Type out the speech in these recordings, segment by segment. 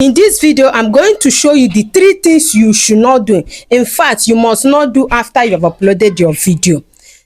In this video, I'm going to show you the 3 things you should not do. In fact, you must not do after you have uploaded your video.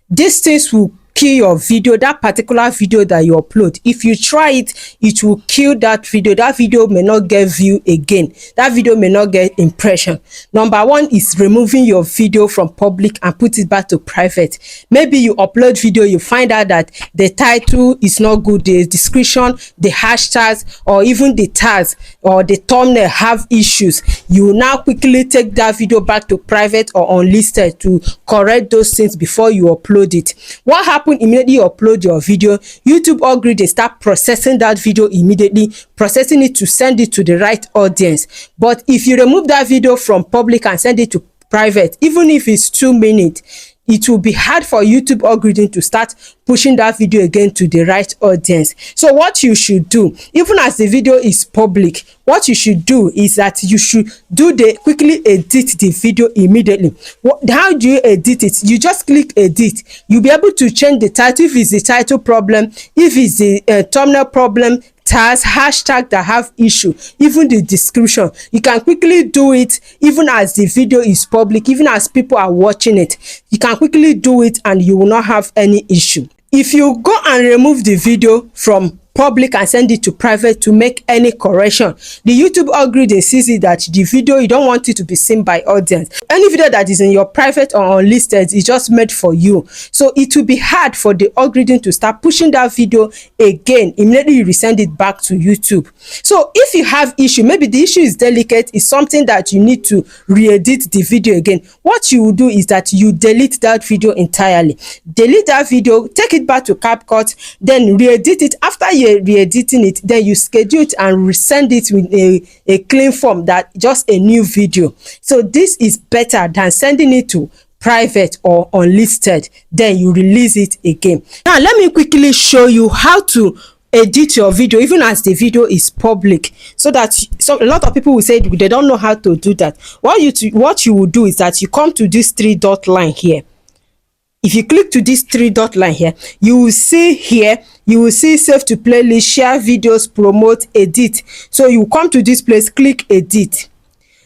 These things will kill your video, that particular video that you upload. If you try it, it will kill that video. That video may not get view again. That video may not get impression. Number 1 is removing your video from public and put it back to private. Maybe you upload video, you find out that the title is not good, the description, the hashtags, or even the tags or the thumbnail have issues. You will now quickly take that video back to private or unlisted to correct those things before you upload it. What happens immediately you upload your video? YouTube algorithm start processing that video immediately, processing it to send it to the right audience. But if you remove that video from public and send it to private, even if it's 2 minutes, it will be hard for YouTube algorithm to start pushing that video again to the right audience. So what you should do, even as the video is public, what you should do is that you should quickly edit the video immediately. How do you edit it? You just click edit. You'll be able to change the title if it's the title problem, if it's the thumbnail problem, tags, hashtag that have issue, even the description. You can quickly do it even as the video is public, even as people are watching it. You can quickly do it and you will not have any issue. If you go and remove the video from public and send it to private to make any correction, the YouTube algorithm sees it that the video, you don't want it to be seen by audience. Any video that is in your private or unlisted is just made for you. So it will be hard for the algorithm to start pushing that video again. Immediately you resend it back to YouTube. So if you have issue, maybe the issue is delicate, is something that you need to re-edit the video again, what you will do is that you delete that video entirely. Delete that video, take it back to CapCut, then re-edit it. After you re-editing it, then you schedule it and resend it with a clean form, that just a new video. So this is better than sending it to private or unlisted, then you release it again. Now let me quickly show you how to edit your video even as the video is public, so that a lot of people will say they don't know how to do that. What you will do is that you come to this 3-dot line here. If you click to this 3-dot line here, you will see here, you will see save to playlist, share videos, promote, edit. So you come to this place, click edit.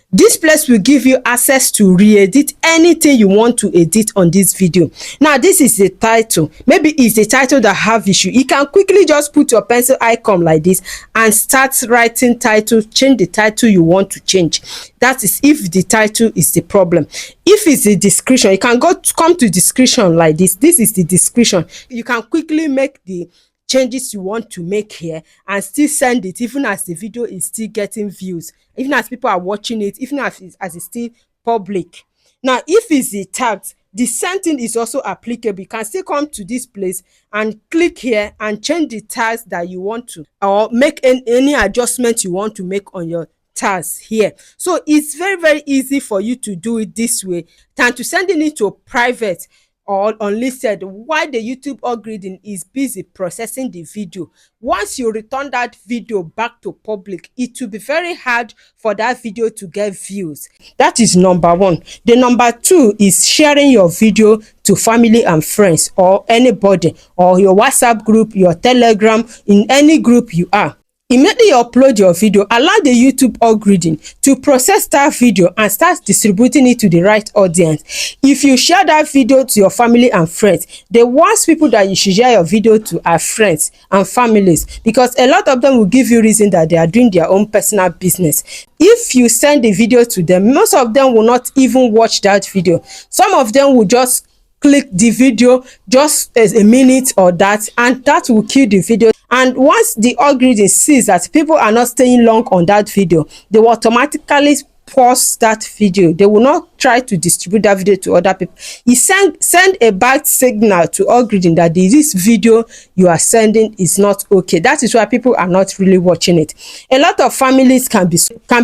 This place will give you access to re-edit anything you want to edit on this video. Now this is the title. Maybe it's the title that have issue. You can quickly just put your pencil icon like this and start writing title, change the title you want to change. That is if the title is the problem. If it's the description, you can come to description like this. This is the description. You can quickly make the changes you want to make here and still send it even as the video is still getting views, even as people are watching it, even as it's still public. Now if it's the tags, the same thing is also applicable. You can still come to this place and click here and change the tags that you want to, or make any adjustment you want to make on your tags here. So it's very easy for you to do it this way than to sending it to private or unlisted while the YouTube algorithm is busy processing the video. Once you return that video back to public, it will be very hard for that video to get views. That is number 1. The number 2 is sharing your video to family and friends or anybody, or your WhatsApp group, your Telegram, in any group you are. Immediately you upload your video, allow the YouTube algorithm to process that video and start distributing it to the right audience. If you share that video to your family and friends, the worst people that you should share your video to are friends and families, because a lot of them will give you reason that they are doing their own personal business. If you send the video to them, most of them will not even watch that video. Some of them will just click the video just as a minute or that, and that will kill the video. And once the algorithm sees that people are not staying long on that video, they will automatically pause that video. They will not try to distribute that video to other people. You send a bad signal to algorithm that this video you are sending is not okay. That is why people are not really watching it. A lot of families can be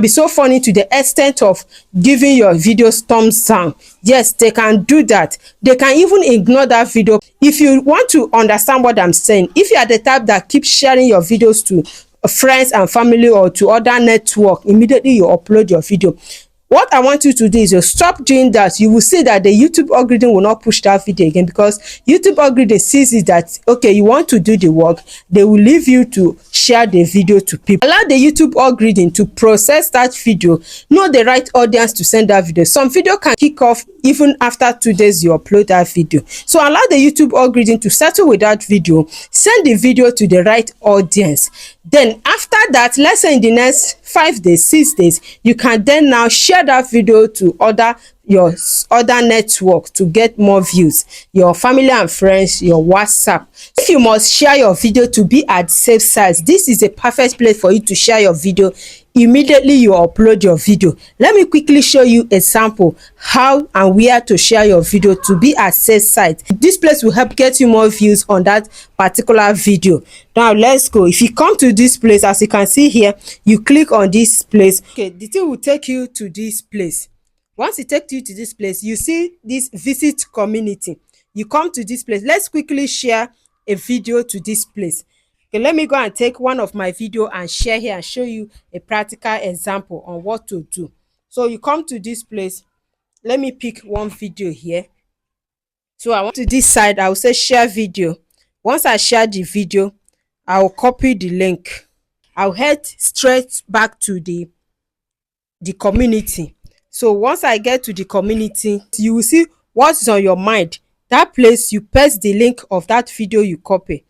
so funny to the extent of giving your videos thumbs down. Yes, they can do that. They can even ignore that video. If you want to understand what I'm saying, if you are the type that keeps sharing your videos to friends and family or to other network, immediately you upload your video, what I want you to do is you stop doing that. You will see that the YouTube algorithm will not push that video again, because YouTube algorithm sees it that okay, you want to do the work, they will leave you to share the video to people. Allow the YouTube algorithm to process that video, know the right audience to send that video. Some video can kick off even after 2 days you upload that video. So allow the YouTube algorithm to settle with that video, send the video to the right audience. Then after that, let's say in the next 5 days, 6 days, you can then now share that video to your other network to get more views, your family and friends, your WhatsApp. If you must share your video to be at safe side, this is a perfect place for you to share your video immediately you upload your video. Let me quickly show you a sample how and where to share your video to be at safe side. This place will help get you more views on that particular video. Now let's go. If you come to this place, as you can see here, you click on this place. Okay, the thing will take you to this place. Once it takes you to this place, you see this visit community. You come to this place. Let's quickly share a video to this place. Okay, let me go and take one of my video and share here and show you a practical example on what to do. So you come to this place. Let me pick one video here. So I want to this side, I will say share video. Once I share the video, I will copy the link. I'll head straight back to the community. So once I get to the community, you will see what's on your mind. That place, you paste the link of that video you copy.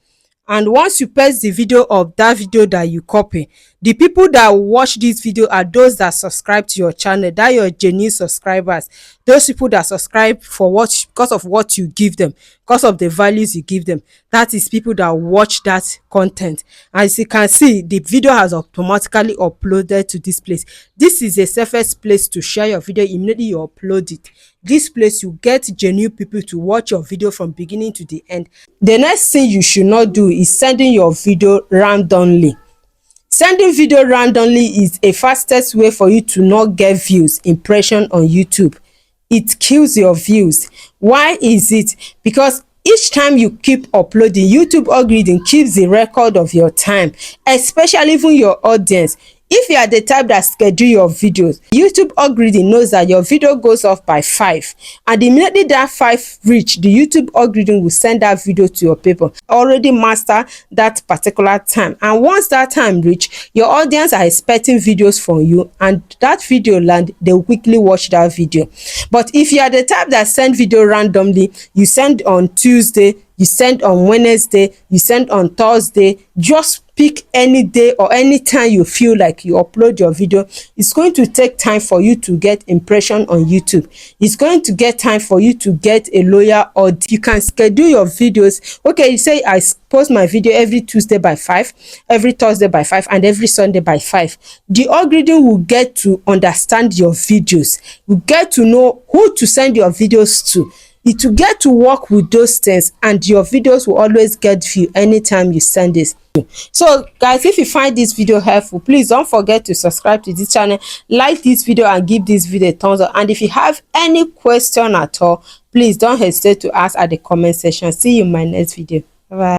And once you paste the video of that video that you copy, the people that watch this video are those that subscribe to your channel, that your genuine subscribers, those people that subscribe because of what you give them, because of the values you give them. That is people that watch that content. As you can see, the video has automatically uploaded to this place. This is the safest place to share your video immediately you upload it. This place, you get genuine people to watch your video from beginning to the end. The next thing you should not do is sending your video randomly. Sending video randomly is a fastest way for you to not get views, impression on YouTube. It kills your views. Why is it? Because each time you keep uploading, YouTube algorithm keeps the record of your time, especially even your audience. If you are the type that schedule your videos, YouTube algorithm knows that your video goes off by 5, and immediately that 5 reach, the YouTube algorithm will send that video to your people. Already master that particular time, and once that time reach, your audience are expecting videos from you, and that video land, they will quickly watch that video. But if you are the type that send video randomly, you send on Tuesday, you send on Wednesday, you send on Thursday, just pick any day or any time you feel like you upload your video. It's going to take time for you to get impression on YouTube. It's going to get time for you to get a loyal audience. You can schedule your videos. Okay, you say I post my video every Tuesday by 5, every Thursday by 5, and every Sunday by 5. The algorithm will get to understand your videos. You get to know who to send your videos to. It will get to work with those things, and your videos will always get view anytime you send this. So guys, if you find this video helpful, please don't forget to subscribe to this channel, like this video, and give this video a thumbs up. And if you have any question at all, please don't hesitate to ask at the comment section. See you in my next video. Bye bye.